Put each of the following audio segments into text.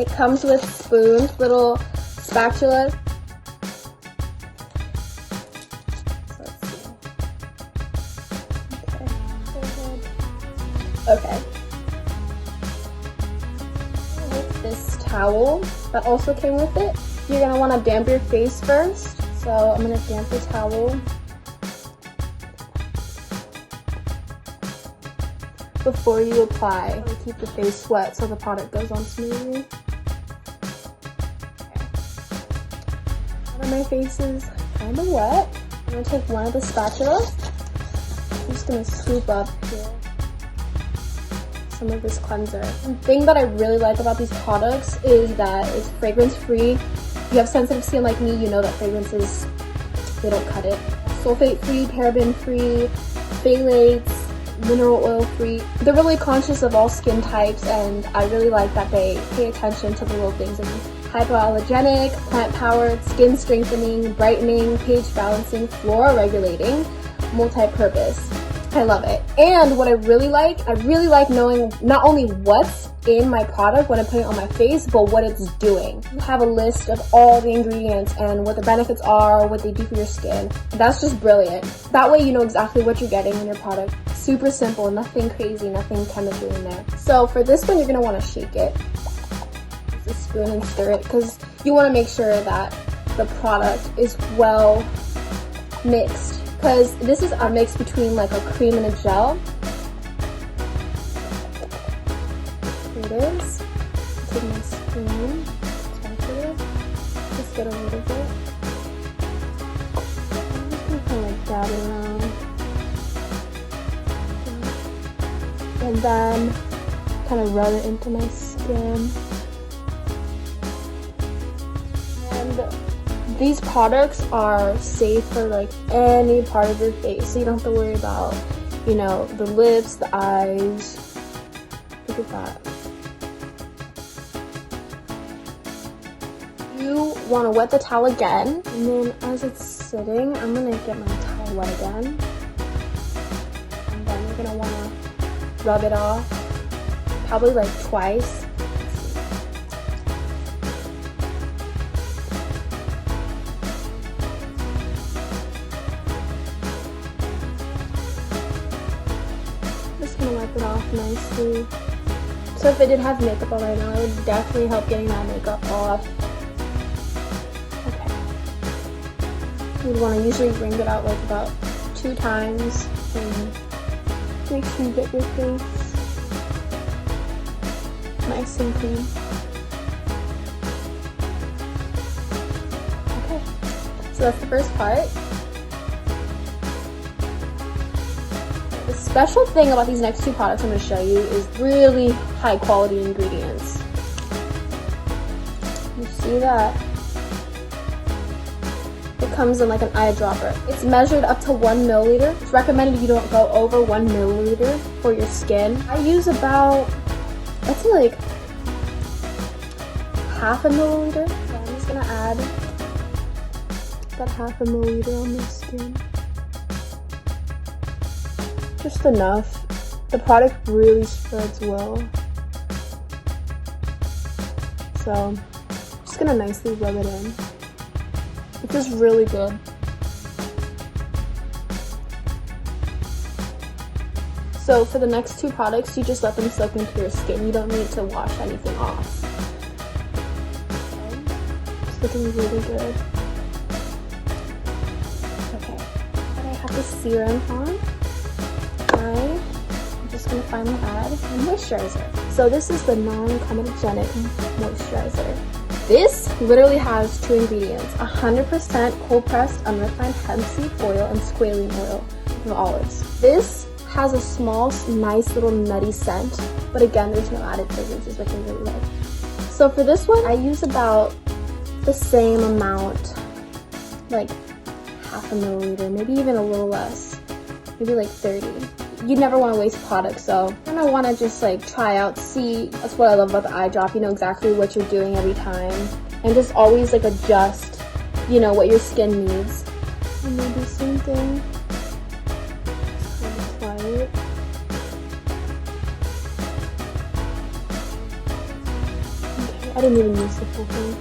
It comes with spoons, little spatulas. So let's see. Okay. With this towel that also came with it, you're gonna want to damp your face first. So I'm gonna damp the towel before you apply. Keep the face wet so the product goes on smoothly. Okay. My face is kind of wet. I'm gonna take one of the spatulas. I'm just gonna scoop up here some of this cleanser. The thing that I really like about these products is that it's fragrance free. If you have sensitive skin like me, you know that fragrances, they don't cut it. Sulfate free, paraben free, phthalates, mineral oil free. They're really conscious of all skin types, and I really like that they pay attention to the little things. Hypoallergenic, plant powered, skin strengthening, brightening, pH balancing, flora regulating, multi-purpose. I love it. And what I really like knowing not only what's in my product when I'm putting it on my face, but what it's doing. You have a list of all the ingredients and what the benefits are, what they do for your skin. That's just brilliant. That way you know exactly what you're getting in your product. Super simple, nothing crazy, nothing chemical in there. So for this one, you're gonna wanna shake it. Use a spoon and stir it, because you wanna make sure that the product is well mixed. Because this is a mix between like a cream and a gel. Here it is. Take my spoon, just get a little bit. I'm just gonna kind of like dab it around. And then kind of rub it into my skin. And these products are safe for like any part of your face, so you don't have to worry about, you know, the lips, the eyes. Look at that. You want to wet the towel again, and then as it's sitting, I'm gonna get my towel wet again, and then you're gonna want to rub it off, probably like twice. Just gonna wipe it off nicely. So if I did have makeup on right now, it would definitely help getting that makeup off. Okay. You'd want to usually wring it out like about 2 times and make sure you get your face nice and clean. Okay, so that's the first part. The special thing about these next 2 products I'm going to show you is really high quality ingredients. You see that? It comes in like an eyedropper. It's measured up to 1 milliliter. It's recommended you don't go over 1 milliliter for your skin. I use about, I'd say like half a milliliter. So I'm just going to add about half a milliliter on my skin. Just enough. The product really spreads well. So I'm just gonna nicely rub it in. It feels really good. So for the next 2 products, you just let them soak into your skin. You don't need to wash anything off. Okay. It's looking really good. Okay. And I have the serum on. I'm just going to finally add a moisturizer. So this is the non-comedogenic moisturizer. This literally has 2 ingredients, 100% cold-pressed unrefined hemp seed oil and squalene oil from olives. This has a small, nice little nutty scent, but again, there's no added fragrances, which I really like. So for this one, I use about the same amount, like half a milliliter, maybe even a little less, maybe like 30. You never want to waste products, so you're gonna want to just like try out, see. That's what I love about the eye drop. You know exactly what you're doing every time, and just always like adjust, you know, what your skin needs. And then the same thing. Just apply it. Okay. I didn't even use the full thing.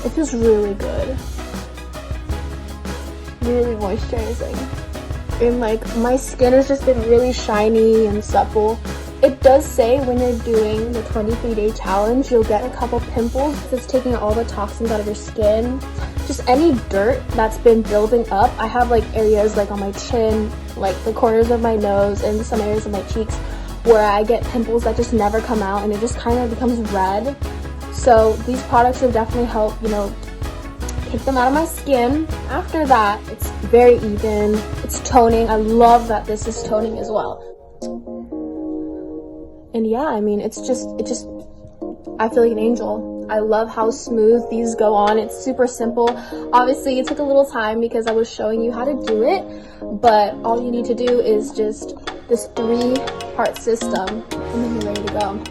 It feels really good. Really moisturizing. And like, my skin has just been really shiny and supple. It does say when you're doing the 23-day challenge, you'll get a couple pimples because it's taking all the toxins out of your skin. Just any dirt that's been building up. I have like areas like on my chin, like the corners of my nose, and some areas of my cheeks where I get pimples that just never come out, and it just kind of becomes red. So these products will definitely help, you know, take them out of my skin. After that, it's very even. It's toning. I love that this is toning as well. And yeah, I mean, I feel like an angel. I love how smooth these go on. It's super simple. Obviously, it took a little time because I was showing you how to do it, but all you need to do is just this 3-part system, and then you're ready to go.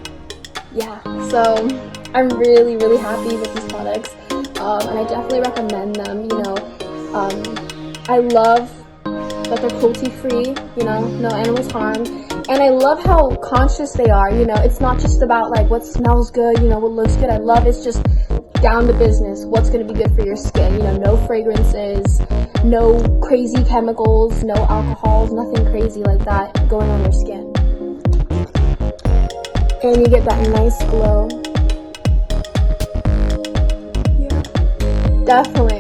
Yeah, so I'm really, really happy with these products, and I definitely recommend them. You know, I love that they're cruelty-free, you know, no animals harmed. And I love how conscious they are, you know, it's not just about like what smells good, you know, what looks good. I love it's just down to business, what's going to be good for your skin, you know, no fragrances, no crazy chemicals, no alcohols, nothing crazy like that going on your skin. And you get that nice glow. Yeah, definitely.